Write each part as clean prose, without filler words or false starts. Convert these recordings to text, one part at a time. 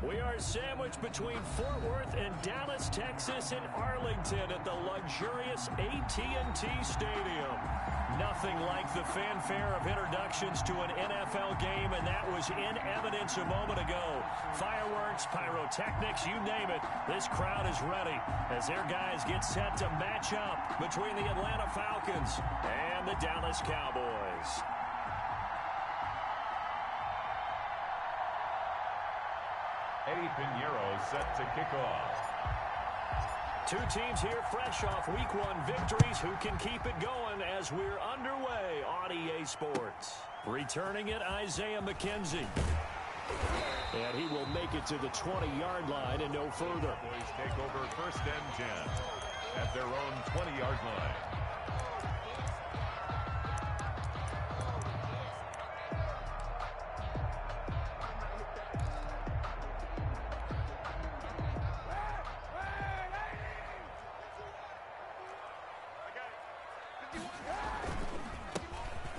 We are sandwiched between Fort Worth and Dallas, Texas, and Arlington at the luxurious AT&T Stadium. Nothing like the fanfare of introductions to an NFL game, and that was in evidence a moment ago. Fireworks, pyrotechnics, you name it. This crowd is ready as their guys get set to match up between the Atlanta Falcons and the Dallas Cowboys. Eddie Pinheiro set to kick off. Two teams here fresh off Week 1 victories. Who can keep it going as we're underway on EA Sports? Returning it, Isaiah McKenzie. And he will make it to the 20-yard line and no further. Boys take over 1st and 10 at their own 20-yard line.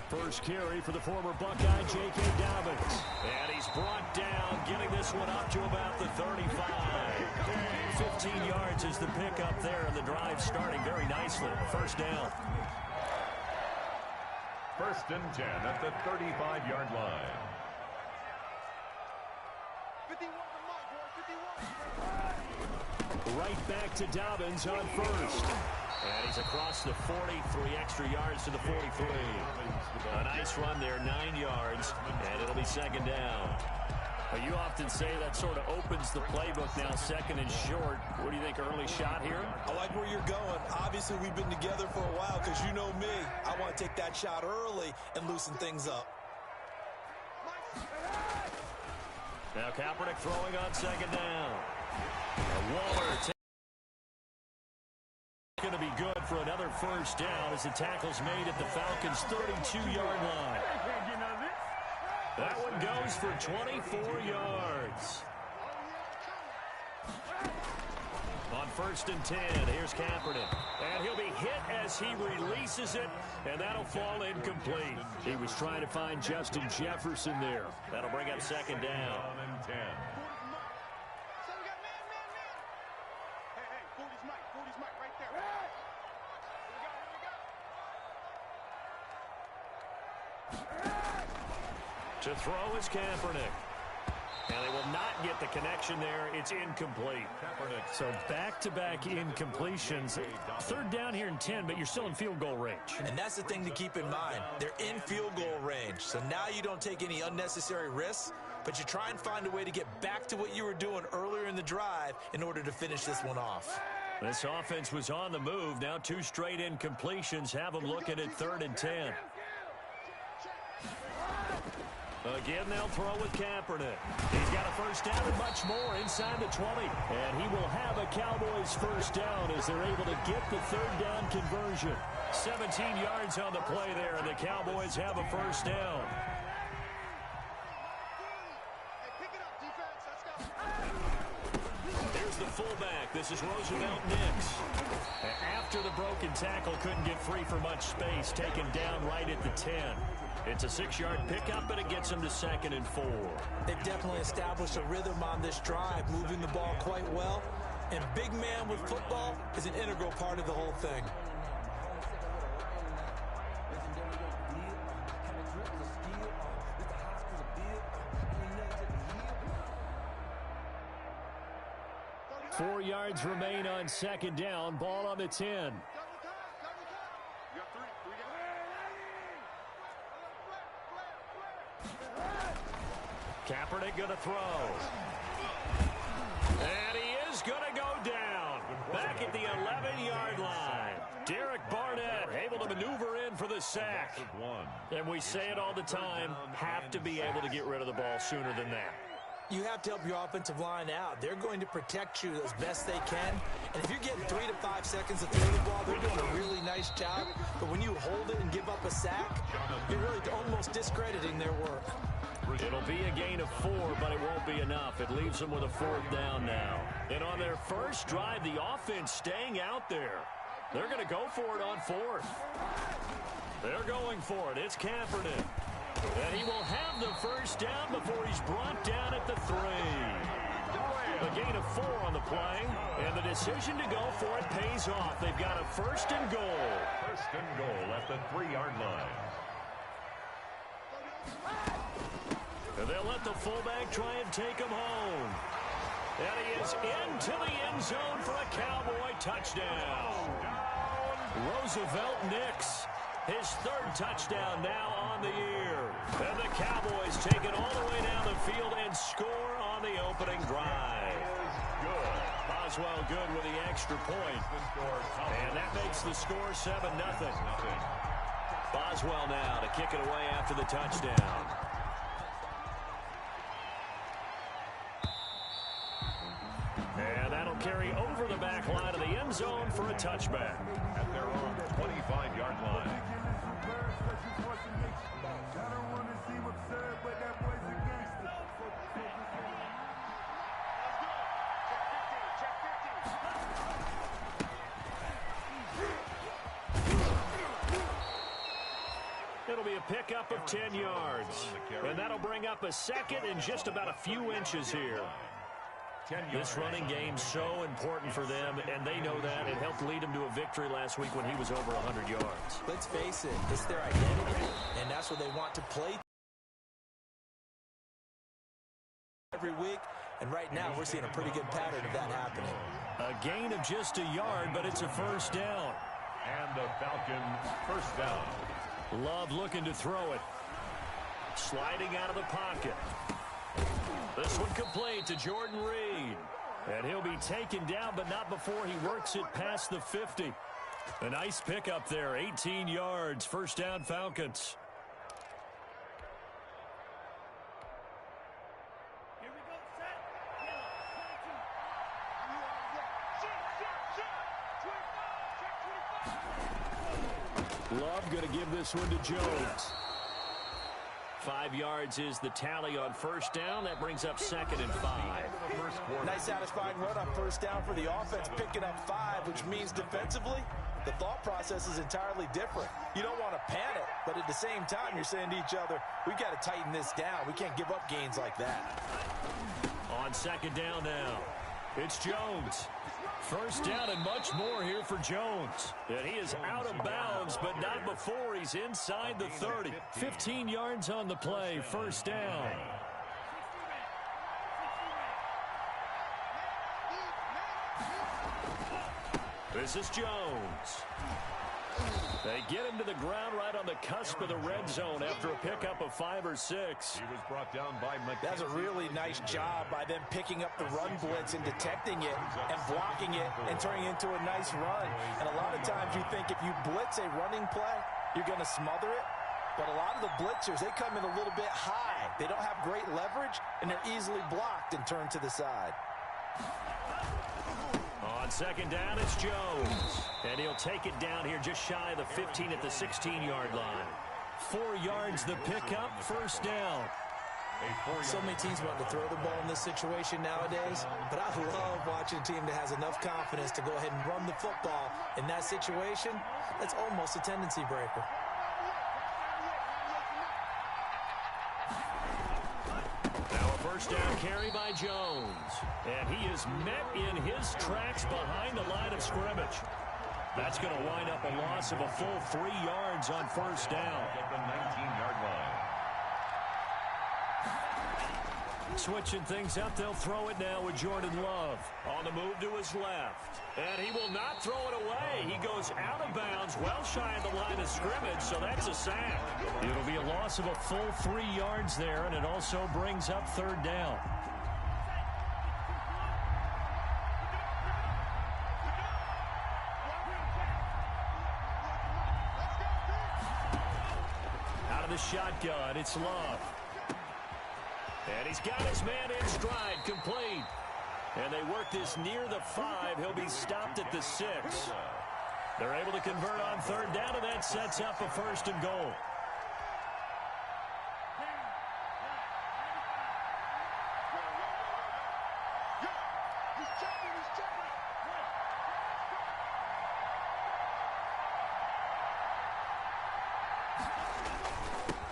First carry for the former Buckeye, J.K. Dobbins. And he's brought down, getting this one up to about the 35. 15 yards is the pickup there, and the drive starting very nicely. First down. 1st and 10 at the 35-yard line. 51. Right back to Dobbins on first. And he's across the 40, 3 extra yards to the 43. A nice run there, 9 yards, and it'll be 2nd down. Well, you often say that sort of opens the playbook now, 2nd and short. What do you think, early shot here? I like where you're going. Obviously, we've been together for a while because you know me. I want to take that shot early and loosen things up. Now Kaepernick throwing on 2nd down. And Waller going to be good for another first down as the tackle's made at the Falcons' 32-yard line. That one goes for 24 yards. On 1st and 10, here's Kaepernick. And he'll be hit as he releases it, and that'll fall incomplete. He was trying to find Justin Jefferson there. That'll bring up 2nd down. 1 and 10. To throw is Kaepernick. And they will not get the connection there. It's incomplete. So back-to-back incompletions. 3rd down here in 10, but you're still in field goal range. And that's the thing to keep in mind. They're in field goal range. So now you don't take any unnecessary risks, but you try and find a way to get back to what you were doing earlier in the drive in order to finish this one off. This offense was on the move. Now 2 straight incompletions have them looking at 3rd and 10. Again, they'll throw with Kaepernick. He's got a first down and much more inside the 20. And he will have a Cowboys first down as they're able to get the 3rd down conversion. 17 yards on the play there, and the Cowboys have a first down. Here's the fullback. This is Roosevelt Nix. After the broken tackle, couldn't get free for much space. Taken down right at the 10. It's a 6-yard pickup, and it gets them to 2nd and 4. They've definitely established a rhythm on this drive, moving the ball quite well. And big man with football is an integral part of the whole thing. Four yards remain on 2nd down. Ball on the 10. Kaepernick going to throw. And he is going to go down. Back at the 11-yard line. Derek Barnett able to maneuver in for the sack. And we say it all the time, have to be able to get rid of the ball sooner than that. You have to help your offensive line out. They're going to protect you as best they can. And if you're getting 3 to 5 seconds to throw the ball, they're doing a really nice job. But when you hold it and give up a sack, you're really almost discrediting their work. It'll be a gain of 4, but it won't be enough. It leaves them with a 4th down now. And on their first drive, the offense staying out there. They're going to go for it on 4th. They're going for it. It's Kaepernick. And he will have the first down before he's brought down at the 3. 4 on the play, and the decision to go for it pays off. They've got a 1st and goal. 1st and goal at the 3-yard line. And they'll let the fullback try and take him home. And he is into the end zone for a Cowboy touchdown. Roosevelt Nix, his 3rd touchdown now on the year. And the Cowboys take it all the way down the field and score on the opening drive. Good. Boswell good with the extra point. And that makes the score 7-0. Boswell now to kick it away after the touchdown. And that'll carry over the back line of the end zone for a touchback. At their own 25-yard line. It'll be a pickup of 10 yards. And that'll bring up a 2nd and just about a few inches here. This running game's so important for them, and they know that. It helped lead them to a victory last week when he was over 100 yards. Let's face it, it's their identity, and that's what they want to play every week. And right now, we're seeing a pretty good pattern of that happening. A gain of just a yard, but it's a 1st down. And the Falcons 1st down. Love looking to throw it. Sliding out of the pocket. This one complete to Jordan Reed. And he'll be taken down, but not before he works it past the 50. A nice pickup there, 18 yards, 1st down Falcons. Love going to give this one to Jones. 5 yards is the tally on 1st down. That brings up 2nd and 5. Nice satisfying run on 1st down for the offense, picking up 5, which means defensively, the thought process is entirely different. You don't want to panic, but at the same time, you're saying to each other, we've got to tighten this down. We can't give up gains like that. On 2nd down now, it's Jones. 1st down and much more here for Jones. And he is out of bounds, but not before he's inside the 30. 15 yards on the play, 1st down. This is Jones. They get him to the ground right on the cusp of the red zone after a pickup of 5 or 6. He was brought down by McKenzie. That's a really nice job by them picking up the run blitz and detecting it and blocking it and turning it into a nice run. And a lot of times you think if you blitz a running play, you're going to smother it. But a lot of the blitzers, they come in a little bit high. They don't have great leverage, and they're easily blocked and turned to the side. On 2nd down, it's Jones. And he'll take it down here just shy of the 15 at the 16-yard line. 4 yards the pickup, 1st down. So many teams want to throw the ball in this situation nowadays, but I love watching a team that has enough confidence to go ahead and run the football. In that situation, that's almost a tendency breaker. Now a 1st down carry by Jones. And he is met in his tracks behind the line of scrimmage. That's going to wind up a loss of a full 3 yards on 1st down. At the 19-yard line. Switching things up, they'll throw it now with Jordan Love. On the move to his left. And he will not throw it away. He goes out of bounds, well shy of the line of scrimmage, so that's a sack. It'll be a loss of a full 3 yards there, and it also brings up 3rd down. Out of the shotgun, it's Love. And he's got his man in stride, complete. And they work this near the 5. He'll be stopped at the 6. They're able to convert on 3rd down, and that sets up a 1st and goal.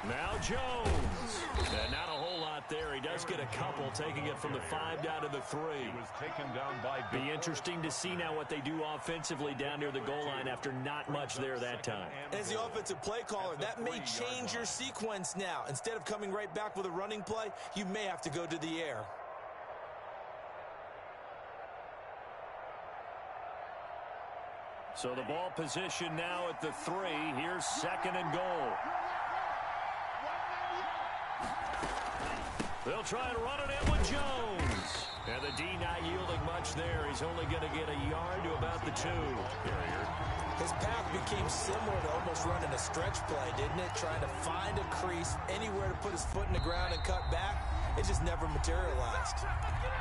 Now Jones. And not a whole lot there. He does get a couple, taking it from the 5 down to the 3. He was taken down by... Be interesting to see now what they do offensively down near the goal line after not much there that time. As the offensive play caller, that may change your sequence now. Instead of coming right back with a running play, you may have to go to the air. So the ball position now at the 3. Here's 2nd and goal. They'll try and run it in with Jones. And the D not yielding much there. He's only going to get a yard to about the 2. His path became similar to almost running a stretch play, didn't it? Trying to find a crease, anywhere to put his foot in the ground and cut back. It just never materialized.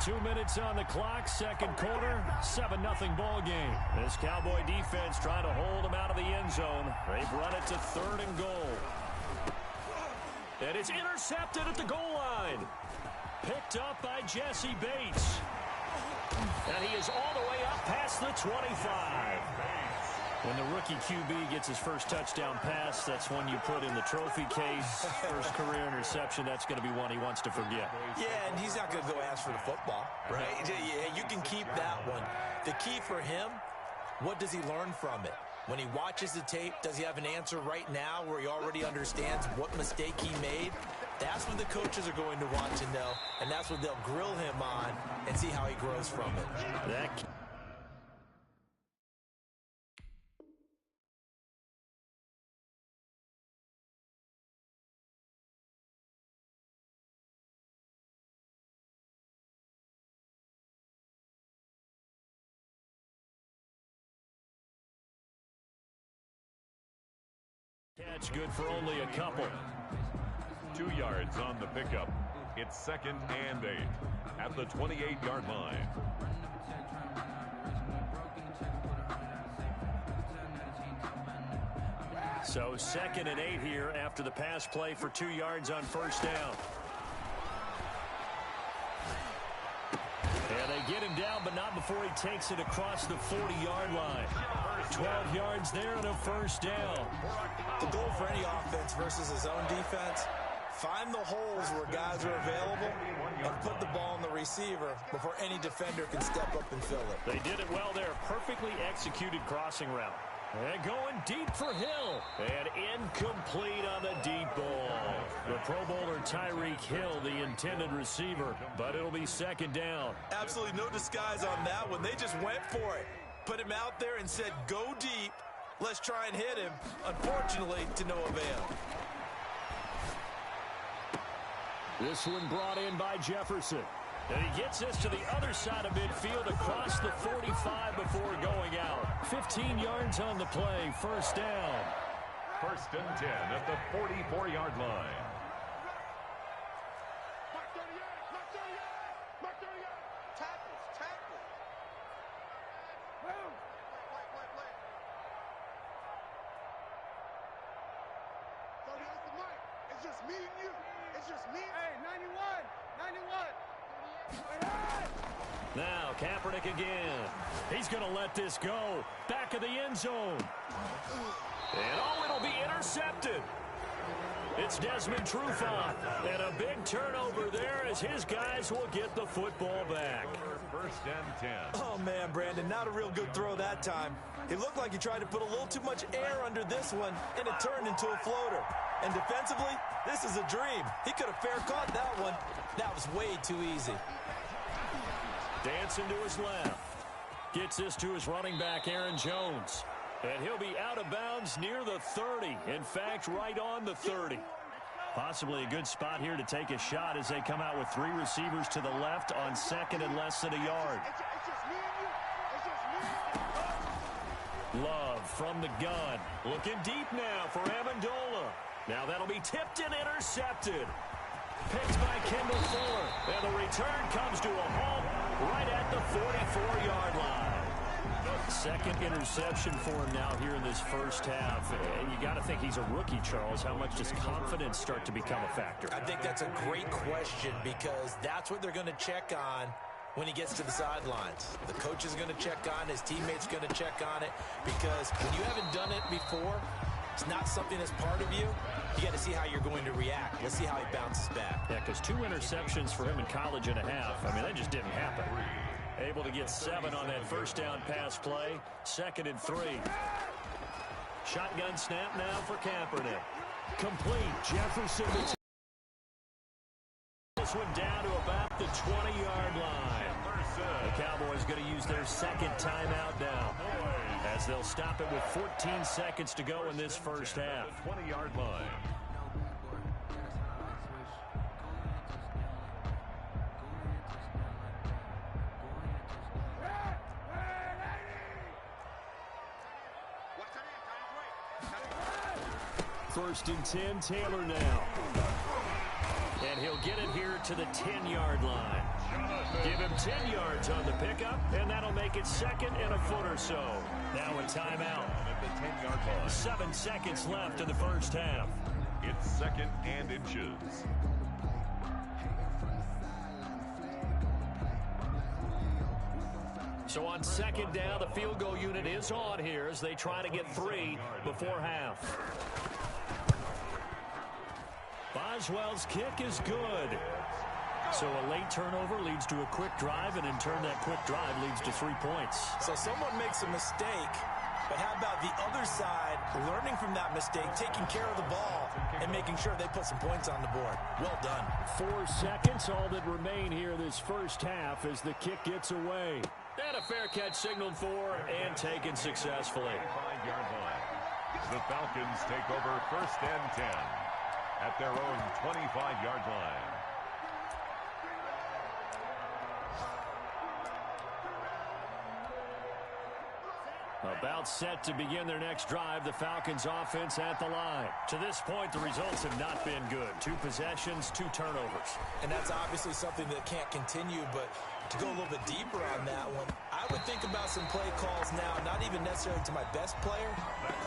2 minutes on the clock, second quarter, 7-0 ball game. This Cowboy defense trying to hold him out of the end zone. They've run it to 3rd and goal. And it's intercepted at the goal line. Picked up by Jesse Bates. And he is all the way up past the 25. When the rookie QB gets his first touchdown pass, that's one you put in the trophy case. First career interception, that's going to be one he wants to forget. Yeah, and he's not going to go ask for the football, right? Yeah, you can keep that one. The key for him, what does he learn from it? When he watches the tape, does he have an answer right now where he already understands what mistake he made? That's what the coaches are going to want to know, and that's what they'll grill him on and see how he grows from it. Catch good for only a couple. 2 yards on the pickup. It's 2nd and 8 at the 28-yard line. So 2nd and 8 here after the pass play for 2 yards on first down. And they get him down, but not before he takes it across the 40-yard line. 12 yards there and a first down. The goal for any offense versus his own defense, find the holes where guys are available and put the ball on the receiver before any defender can step up and fill it. They did it well there. Perfectly executed crossing route. And going deep for Hill. And incomplete on the deep ball. The Pro Bowler Tyreek Hill, the intended receiver, but it'll be 2nd down. Absolutely no disguise on that one. They just went for it. Put him out there and said, go deep. Let's try and hit him. Unfortunately, to no avail. This one brought in by Jefferson. And he gets this to the other side of midfield across the 45 before going out. 15 yards on the play, first down. 1st and 10 at the 44-yard line. Now, Kaepernick again. He's going to let this go. Back of the end zone. And it'll be intercepted. It's Desmond Trufant. And a big turnover there as his guys will get the football back. 1st and 10. Oh, man, Brandon, not a real good throw that time. It looked like he tried to put a little too much air under this one, and it turned into a floater. And defensively, this is a dream. He could have fair caught that one. That was way too easy. Dancing to his left. Gets this to his running back, Aaron Jones. And he'll be out of bounds near the 30. In fact, right on the 30. Possibly a good spot here to take a shot as they come out with 3 receivers to the left on 2nd and less than a yard. Love from the gun. Looking deep now for Amendola. Now that'll be tipped and intercepted. Picked by Kendall Fuller. And the return comes to a halt right at the 44-yard line. 2nd interception for him now here in this first half. And you got to think he's a rookie, Charles. How much does confidence start to become a factor? I think that's a great question because that's what they're going to check on when he gets to the sidelines. The coach is going to check on, his teammates going to check on it because when you haven't done it before, it's not something that's part of you. you got to see how you're going to react. Let's see how he bounces back. Yeah, because 2 interceptions for him in college and a half. I mean, that just didn't happen. Able to get 7 on that first down pass play. 2nd and 3. Shotgun snap now for Kaepernick. Complete. Jefferson. This one down to about the 20-yard line. The Cowboys going to use their 2nd timeout now, as they'll stop it with 14 seconds to go in this first half. 20-yard line. First and 10, Taylor now. And he'll get it here to the 10-yard line. Give him 10 yards on the pickup, and that'll make it 2nd and a foot or so. Now a timeout. At the 10-yard line. 7 seconds left in the first half. It's 2nd and inches. So on 2nd down, the field goal unit is on here as they try to get 3 before half. Boswell's kick is good. So a late turnover leads to a quick drive, and in turn that quick drive leads to 3 points. So someone makes a mistake, but how about the other side learning from that mistake, taking care of the ball, and making sure they put some points on the board? Well done. 4 seconds, all that remain here this first half as the kick gets away. And a fair catch signaled for and taken successfully. 25-yard line. The Falcons take over 1st and 10 at their own 25-yard line. About set to begin their next drive, the Falcons offense at the line. To this point, the results have not been good. 2 possessions, 2 turnovers. And that's obviously something that can't continue, but to go a little bit deeper on that one, I would think about some play calls now, not even necessarily to my best player,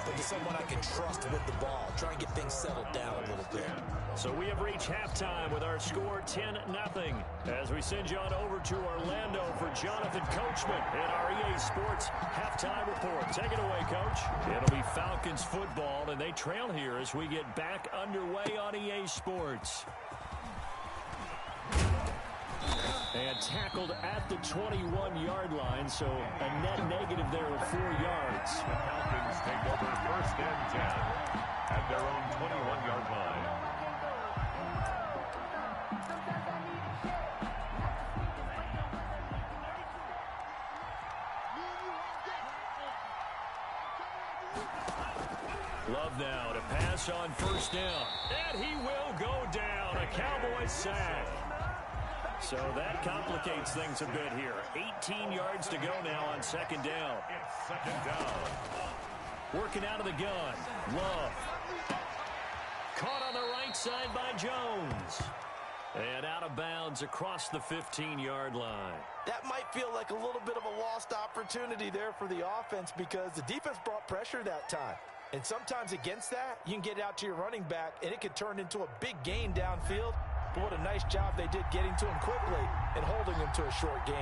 but to someone I can trust with the ball. Try and get things settled down a little bit. So we have reached halftime with our score 10-0. As we send you on over to Orlando for Jonathan Coachman in our EA Sports halftime report. Take it away, Coach. It'll be Falcons football, and they trail here as we get back underway on EA Sports. And tackled at the 21-yard line, so a net negative there of 4 yards. The Falcons take over 1st and 10 at their own 21-yard line. Love now to pass on 1st down. And he will go down. A Cowboys sack. So that complicates things a bit here. 18 yards to go now on 2nd down. It's 2nd down. Working out of the gun. Love. Caught on the right side by Jones. And out of bounds across the 15-yard line. That might feel like a little bit of a lost opportunity there for the offense because the defense brought pressure that time. And sometimes against that, you can get out to your running back, and it could turn into a big gain downfield. But what a nice job they did getting to him quickly and holding him to a short gain.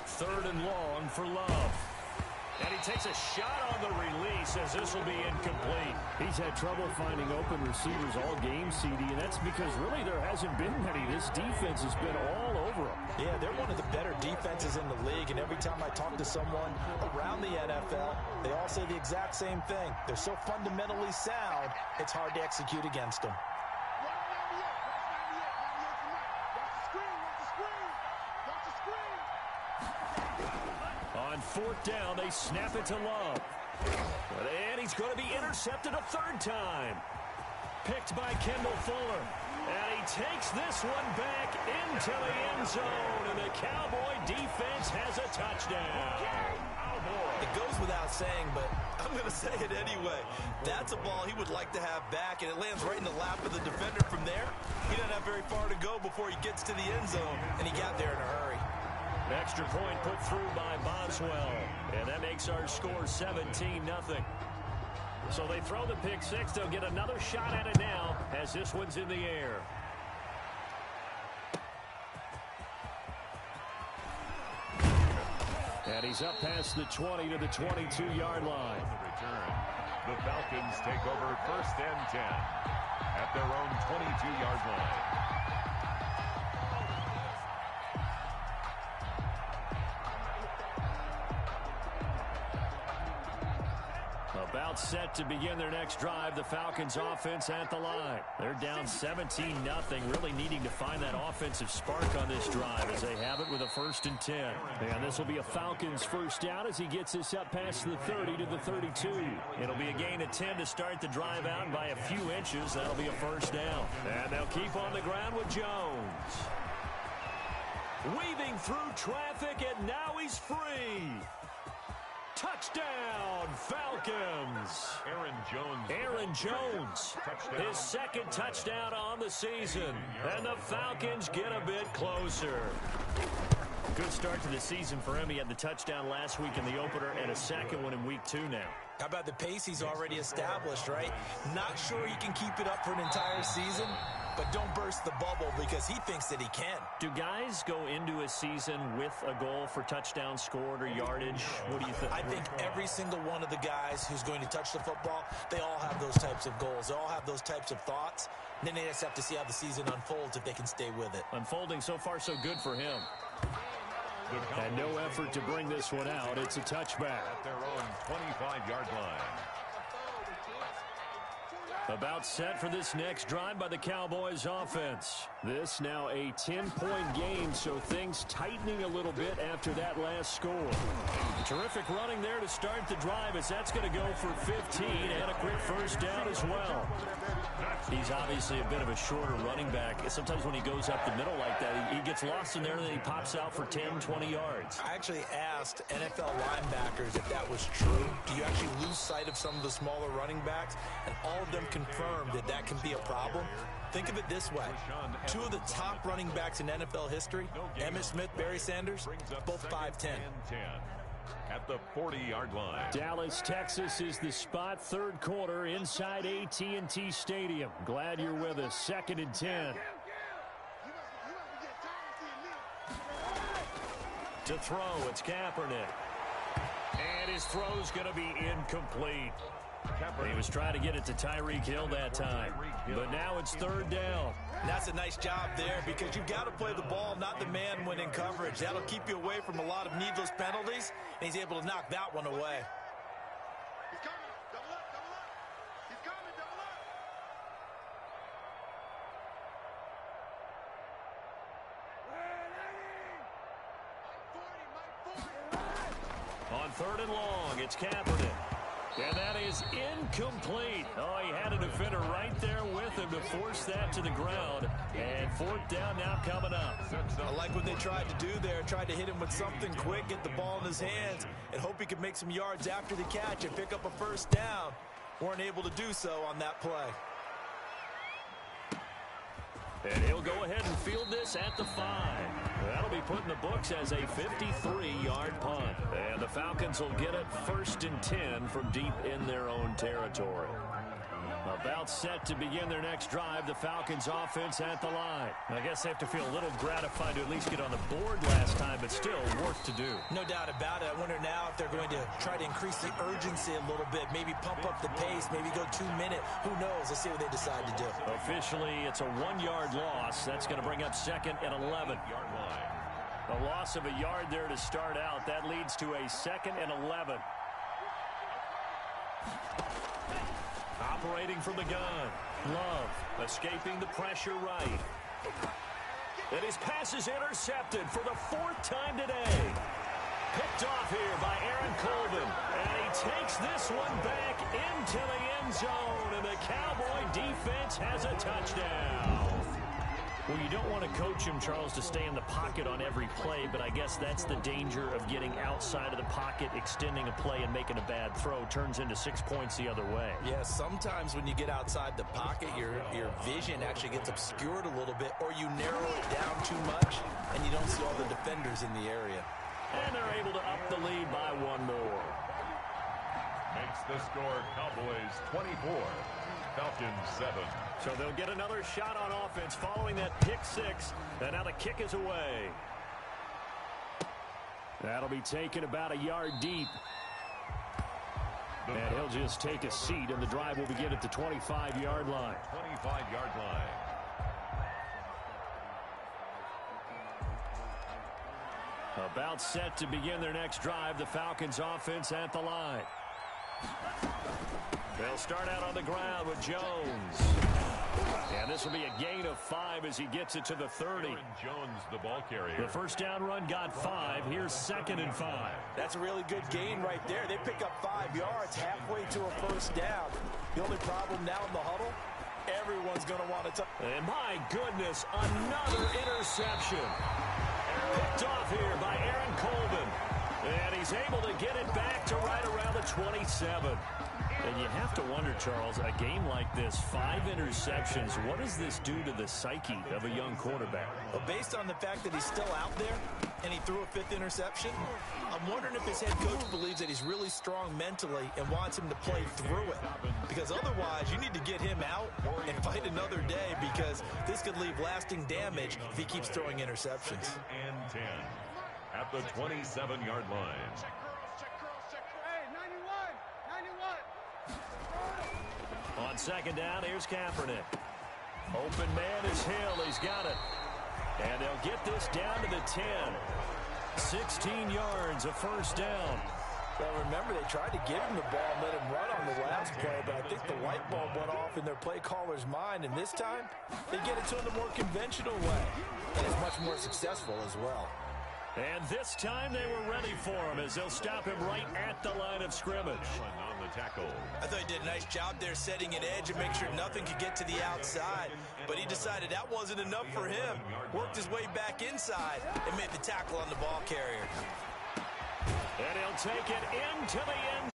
Third and long for Love. And he takes a shot on the release as this will be incomplete. He's had trouble finding open receivers all game, CD, and that's because really there hasn't been many. This defense has been all over them. Yeah, they're one of the better defenses in the league, and every time I talk to someone around the NFL, they all say the exact same thing. They're so fundamentally sound, it's hard to execute against them. On 4th down, they snap it to Love. And he's going to be intercepted a 3rd time. Picked by Kendall Fuller. And he takes this one back into the end zone. And the Cowboy defense has a touchdown. It goes without saying, but I'm going to say it anyway. That's a ball he would like to have back, and it lands right in the lap of the defender from there. He doesn't have very far to go before he gets to the end zone, and he got there in a hurry. Extra point put through by Boswell. And that makes our score 17-0. So they throw the pick six. They'll get another shot at it now as this one's in the air. And he's up past the 20 to the 22-yard line. The Falcons take over 1st and 10 at their own 22-yard line. About set to begin their next drive. The Falcons offense at the line. They're down 17-0, really needing to find that offensive spark on this drive as they have it with a 1st and 10. And this will be a Falcons first down as he gets this up past the 30 to the 32. It'll be a gain of 10 to start the drive out by a few inches. That'll be a first down. And they'll keep on the ground with Jones. Weaving through traffic, and now he's free. Touchdown, Falcons. Aaron Jones, his 2nd touchdown on the season. And the Falcons get a bit closer. Good start to the season for him. He had the touchdown last week in the opener and a 2nd one in week 2 now. How about the pace he's already established, right? Not sure he can keep it up for an entire season, but don't burst the bubble because he thinks that he can. Do guys go into a season with a goal for touchdown scored or yardage? What do you think? I think every single one of the guys who's going to touch the football, they all have those types of goals. They all have those types of thoughts. And then they just have to see how the season unfolds if they can stay with it. Unfolding so far so good for him. And no effort to bring this one out. It's a touchback. At their own 25-yard line. About set for this next drive by the Cowboys offense. This now a 10-point game, so things tightening a little bit after that last score. Terrific running there to start the drive as that's going to go for 15 and a quick first down as well. He's obviously a bit of a shorter running back. Sometimes when he goes up the middle like that, he gets lost in there and then he pops out for 10, 20 yards. I actually asked NFL linebackers if that was true. Do you actually lose sight of some of the smaller running backs? And all of them confirmed that that can be a problem. Think of it this way. 2 of the top running backs in NFL history, Emmitt Smith, Barry Sanders, both 5'10". At the 40-yard line. Dallas, Texas is the spot. 3rd quarter inside AT&T Stadium. Glad you're with us. 2nd and 10. To throw, it's Kaepernick. And his throw's going to be incomplete. He was trying to get it to Tyreek Hill that time. But now it's 3rd down. And that's a nice job there because you've got to play the ball, not the man when in coverage. That'll keep you away from a lot of needless penalties, and he's able to knock that one away. He's coming. Double up, double up. He's coming, double up. On 3rd and long, it's Kaepernick. And that is incomplete. Oh, he had a defender right there with him to force that to the ground. And 4th down now coming up. I like what they tried to do there. Tried to hit him with something quick, get the ball in his hands, and hope he could make some yards after the catch and pick up a first down. Weren't able to do so on that play. And he'll go ahead and field this at the 5. That'll be put in the books as a 53-yard punt. And the Falcons will get it 1st and 10 from deep in their own territory. About set to begin their next drive. The Falcons offense at the line. I guess they have to feel a little gratified to at least get on the board last time, but still work to do. No doubt about it. I wonder now if they're going to try to increase the urgency a little bit, maybe pump up the pace, maybe go 2-minute. Who knows? Let's see what they decide to do. Officially, it's a 1-yard loss. That's going to bring up 2nd and 11. A loss of a yard there to start out. That leads to a 2nd and 11. Operating from the gun. Love escaping the pressure right. And his pass is intercepted for the 4th time today. Picked off here by Aaron Colvin. And he takes this one back into the end zone. And the Cowboy defense has a touchdown. Well, you don't want to coach him, Charles, to stay in the pocket on every play, but I guess that's the danger of getting outside of the pocket, extending a play, and making a bad throw. Turns into 6 points the other way. Yeah, sometimes when you get outside the pocket, your vision actually gets obscured a little bit, or you narrow it down too much, and you don't see all the defenders in the area. And they're able to up the lead by one more. Makes the score Cowboys 24, Falcons 7. So they'll get another shot on offense following that pick six. And now the kick is away. That'll be taken about a yard deep. And he'll just take a seat, and the drive will begin at the 25-yard line. 25-yard line. About set to begin their next drive, the Falcons offense at the line. They'll start out on the ground with Jones. And this will be a gain of 5 as he gets it to the 30. Jones, the ball carrier. The first down run got 5. Here's 2nd and 5. That's a really good gain right there. They pick up 5 yards halfway to a first down. The only problem now in the huddle, everyone's going to want to. And my goodness, another interception. Picked off here by Aaron Colvin. And he's able to get it back to right around the 27. And you have to wonder, Charles, a game like this, 5 interceptions, what does this do to the psyche of a young quarterback? Well, based on the fact that he's still out there and he threw a 5th interception, I'm wondering if his head coach believes that he's really strong mentally and wants him to play through it. Because otherwise, you need to get him out and fight another day, because this could leave lasting damage if he keeps throwing interceptions. And 10 at the 27-yard line. On second down, here's Kaepernick. Open man is Hill. He's got it. And they'll get this down to the 10. 16 yards, a first down. Well, remember, they tried to give him the ball and let him run on the last play, but I think the light bulb went off in their play caller's mind, and this time, they get it to him the more conventional way, and it's much more successful as well. And this time they were ready for him as they'll stop him right at the line of scrimmage. On the tackle. I thought he did a nice job there setting an edge and make sure nothing could get to the outside. But he decided that wasn't enough for him. Worked his way back inside and made the tackle on the ball carrier. And he'll take it into the end.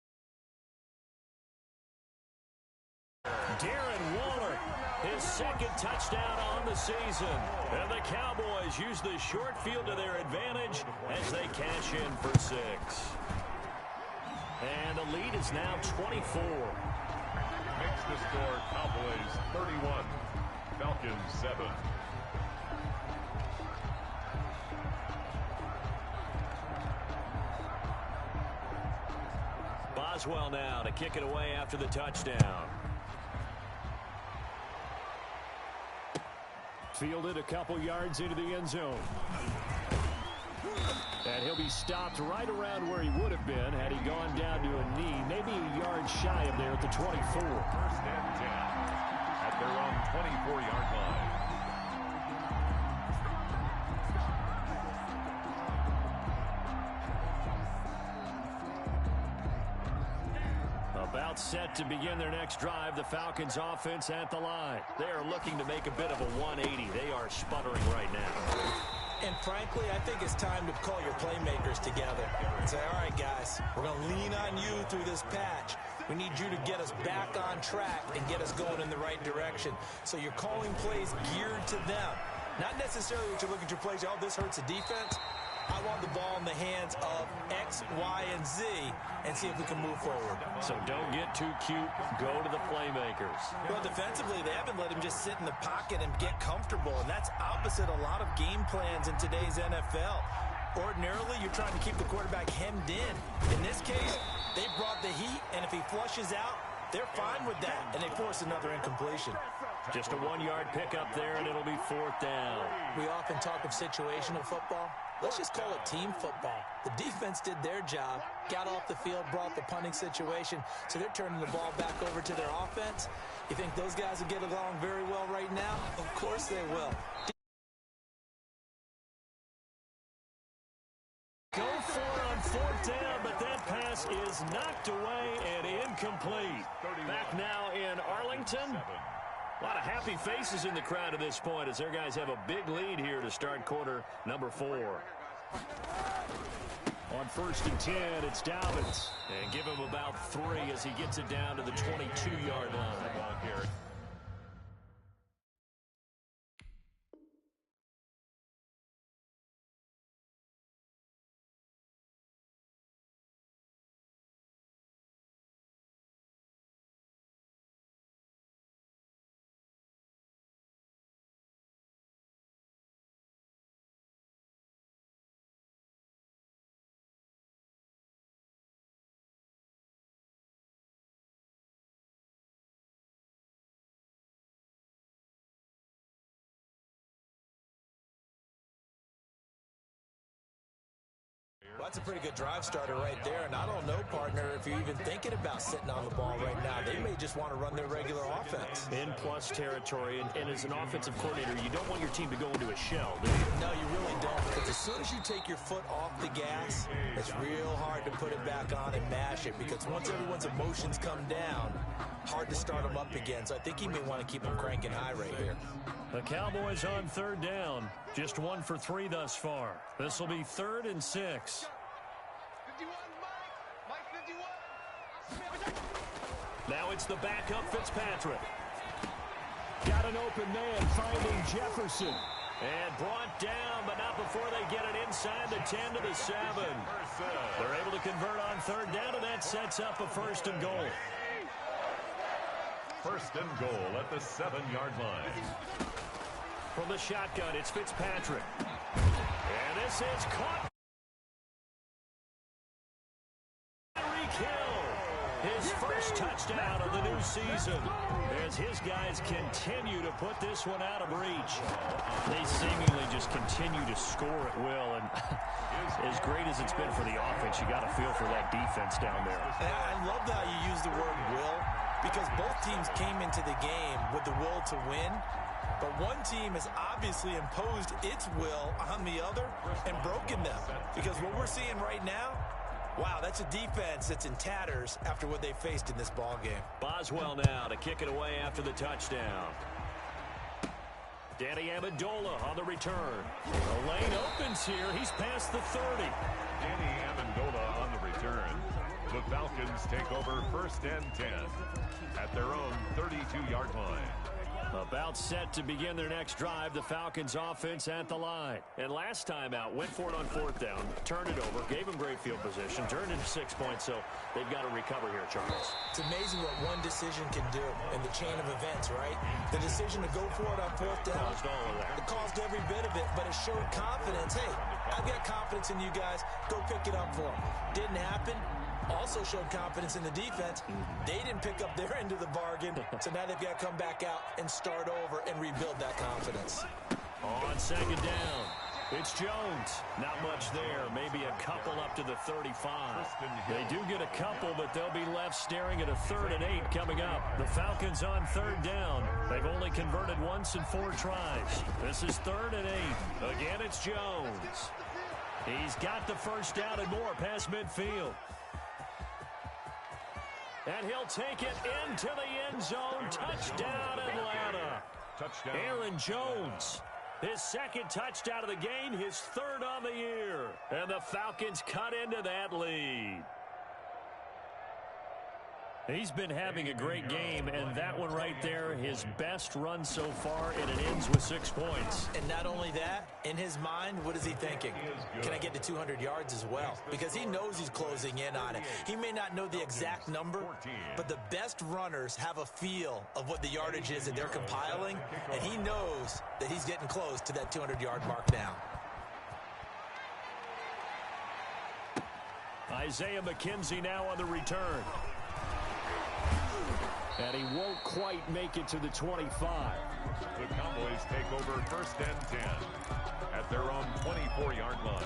Darren Waller, his 2nd touchdown on the season. And the Cowboys use the short field to their advantage as they cash in for 6. And the lead is now 24. Makes the score Cowboys 31, Falcons 7. Boswell now to kick it away after the touchdown. Fielded a couple yards into the end zone. And he'll be stopped right around where he would have been had he gone down to a knee, maybe a yard shy of there at the 24. First and 10 at their own 24-yard line. About set to begin their next drive, the Falcons offense at the line. They are looking to make a bit of a 180. They are sputtering right now. And frankly, I think it's time to call your playmakers together and say, all right, guys, we're going to lean on you through this patch. We need you to get us back on track and get us going in the right direction. So you're calling plays geared to them. Not necessarily what you're looking to plays, oh, this hurts the defense. I want the ball in the hands of X, Y, and Z and see if we can move forward. So don't get too cute. Go to the playmakers. Well, defensively, they haven't let him just sit in the pocket and get comfortable, and that's opposite a lot of game plans in today's NFL. Ordinarily, you're trying to keep the quarterback hemmed in. In this case, they brought the heat, and if he flushes out, they're fine with that, and they force another incompletion. Just a 1-yard pickup there, and it'll be 4th down. We often talk of situational football. Let's just call it team football. The defense did their job, got off the field, brought the punting situation, so they're turning the ball back over to their offense. You think those guys will get along very well right now? Of course they will. Go for it on 4th down, but that pass is knocked away and incomplete. Back now in Arlington. A lot of happy faces in the crowd at this point as their guys have a big lead here to start quarter number 4. On 1st and 10, it's Dobbins. And give him about 3 as he gets it down to the 22-yard line. Well, that's a pretty good drive starter right there. And I don't know, partner, if you're even thinking about sitting on the ball right now. They may just want to run their regular offense. In plus territory, and as an offensive coordinator, you don't want your team to go into a shell, do you? No, you really don't, because as soon as you take your foot off the gas, it's real hard to put it back on and mash it, because once everyone's emotions come down, hard to start them up again. So I think he may want to keep them cranking high right here. The Cowboys on 3rd down. Just 1 for 3 thus far. This will be 3rd and 6. 51, Mike 51. Now it's the backup Fitzpatrick. Got an open man finding Jefferson. And brought down, but not before they get it inside the 10 to the 7. They're able to convert on 3rd down, and that sets up a 1st and goal. 1st and goal at the 7-yard line. From the shotgun, it's Fitzpatrick. And this is caught. His first touchdown of the new season as his guys continue to put this one out of reach. They seemingly just continue to score at will, and as great as it's been for the offense, you got to feel for that defense down there. I love how you use the word will, because both teams came into the game with the will to win, but one team has obviously imposed its will on the other and broken them, because what we're seeing right now, wow, that's a defense that's in tatters after what they faced in this ball game. Boswell now to kick it away after the touchdown. Danny Amendola on the return. The lane opens here. He's past the 30. Danny Amendola on the return. The Falcons take over 1st and 10 at their own 32-yard line. About set to begin their next drive, the Falcons offense at the line. And last time out, went for it on 4th down, turned it over, gave them great field position, turned into 6 points, so they've got to recover here, Charles. It's amazing what one decision can do in the chain of events, right? The decision to go for it on 4th down. Caused all of that. It caused every bit of it, but it showed confidence. Hey, I've got confidence in you guys. Go pick it up for them. Didn't happen. Also showed confidence in the defense. They didn't pick up their end of the bargain, so now they've got to come back out and start over and rebuild that confidence. On 2nd down, it's Jones. Not much there. Maybe a couple up to the 35. They do get a couple, but they'll be left staring at a 3rd and 8 coming up. The Falcons on 3rd down. They've only converted once in 4 tries. This is 3rd and 8. Again, it's Jones. He's got the first down and more past midfield. And he'll take it into the end zone. Touchdown, Atlanta. Touchdown. Aaron Jones, his 2nd touchdown of the game, his 3rd on the year. And the Falcons cut into that lead. He's been having a great game, and that one right there, his best run so far, and it ends with 6 points. And not only that, in his mind, what is he thinking? Can I get to 200 yards as well? Because he knows he's closing in on it. He may not know the exact number, but the best runners have a feel of what the yardage is that they're compiling, and he knows that he's getting close to that 200-yard mark now. Isaiah McKenzie now on the return. And he won't quite make it to the 25. The Cowboys take over 1st and 10 at their own 24-yard line.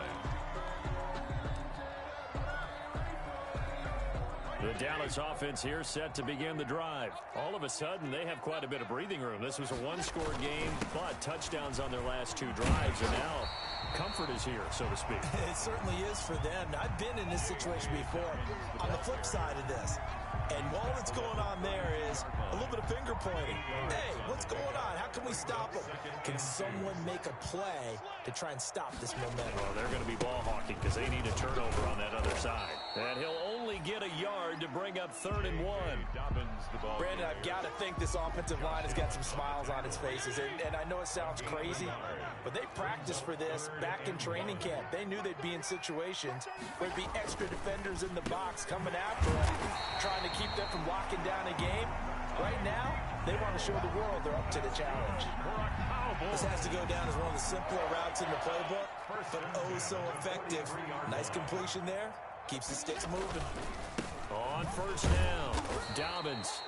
The Dallas offense here set to begin the drive. All of a sudden, they have quite a bit of breathing room. This was a one-score game, but touchdowns on their last 2 drives, and now comfort is here, so to speak. It certainly is for them. I've been in this situation before on the flip side of this. And while what's going on there is a little bit of finger pointing. Hey, what's going on? How can we stop them? Can someone make a play to try and stop this momentum? Well, they're going to be ball hawking because they need a turnover on that other side. And he'll only get a yard to bring up 3rd and 1. Brandon, I've got to think this offensive line has got some smiles on its faces. And I know it sounds crazy, but they practiced for this back in training camp. They knew they'd be in situations where there'd be extra defenders in the box coming after them, trying to keep them from locking down a game. Right now, they want to show the world they're up to the challenge. This has to go down as one of the simpler routes in the playbook, but oh so effective. Nice completion there. Keeps the sticks moving. On 1st down, Dobbins.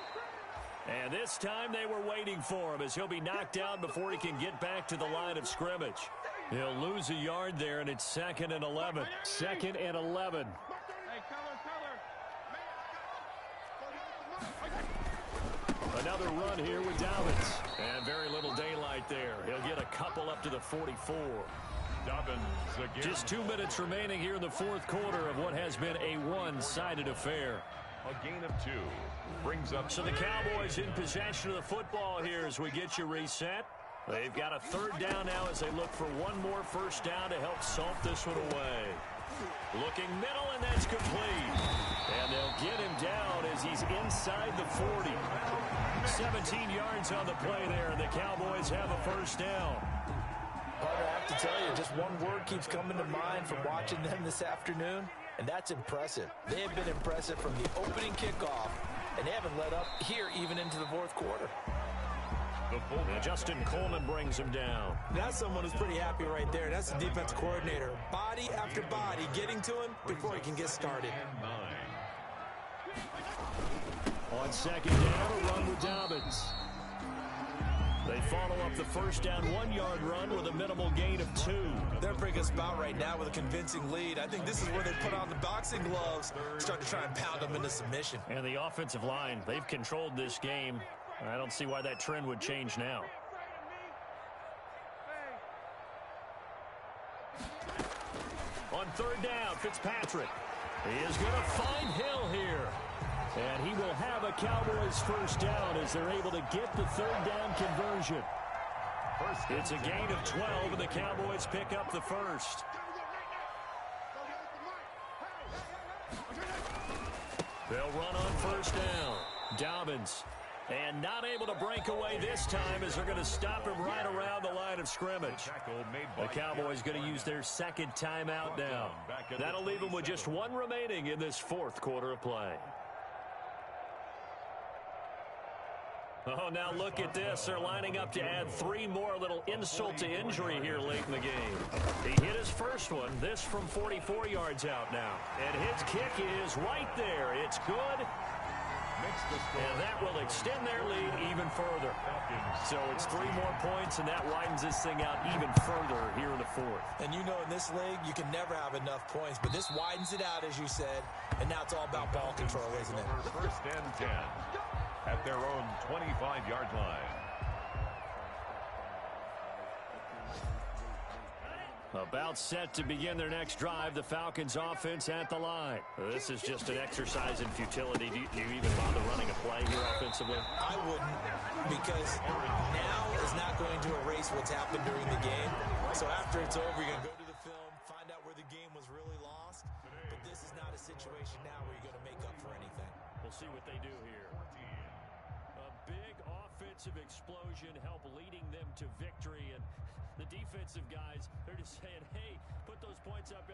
And this time they were waiting for him as he'll be knocked down before he can get back to the line of scrimmage. He'll lose a yard there, and it's 2nd and 11. 2nd and 11. Another run here with Dobbins. And very little daylight there. He'll get a couple up to the 44. Dobbins again. Just 2 minutes remaining here in the 4th quarter of what has been a one-sided affair. A gain of 2 brings up. So the Cowboys in possession of the football here as we get you reset. They've got a 3rd down now as they look for one more 1st down to help salt this one away. Looking middle, and that's complete. And they'll get him down as he's inside the 40. 17 yards on the play there, and the Cowboys have a 1st down. Carter, I have to tell you, just one word keeps coming to mind from watching them this afternoon, and that's impressive. They have been impressive from the opening kickoff, and they haven't let up here even into the 4th quarter. And Justin Coleman brings him down. That's someone who's pretty happy right there. That's the defensive coordinator. Body after body getting to him before he can get started. On 2nd down, a run with Dobbins. They follow up the 1st down 1-yard run with a minimal gain of 2. They're in a pretty good spot right now with a convincing lead. I think this is where they put on the boxing gloves, start to try and pound them into submission. And the offensive line, they've controlled this game. I don't see why that trend would change now. On 3rd down, Fitzpatrick. He is going to find Hill here. And he will have a Cowboys 1st down as they're able to get the 3rd down conversion. It's a gain of 12, and the Cowboys pick up the 1st. They'll run on 1st down. Dobbins. And not able to break away this time as they're going to stop him right around the line of scrimmage. The Cowboys going to use their 2nd timeout now. That'll leave them with just 1 remaining in this 4th quarter of play. Oh, now look at this. They're lining up to add 3 more, little insult to injury here late in the game. He hit his first one, this from 44 yards out now. And his kick is right there. It's good. And that will extend their lead even further. So it's 3 more points, and that widens this thing out even further here in the 4th. And you know in this league, you can never have enough points, but this widens it out, as you said, and now it's all about ball control, isn't it? 1st and 10 at their own 25-yard line. About set to begin their next drive, the Falcons offense at the line. This is just an exercise in futility. Do you even bother running a play here offensively? I wouldn't, because now is not going to erase what's happened during the game. So after it's over, you're going to go to the film, find out where the game was really lost. But this is not a situation now where you're going to make up for anything. We'll see what they do here. A big offensive explosion help leading them to victory, and the defensive guys, they're just saying, hey, put those points up.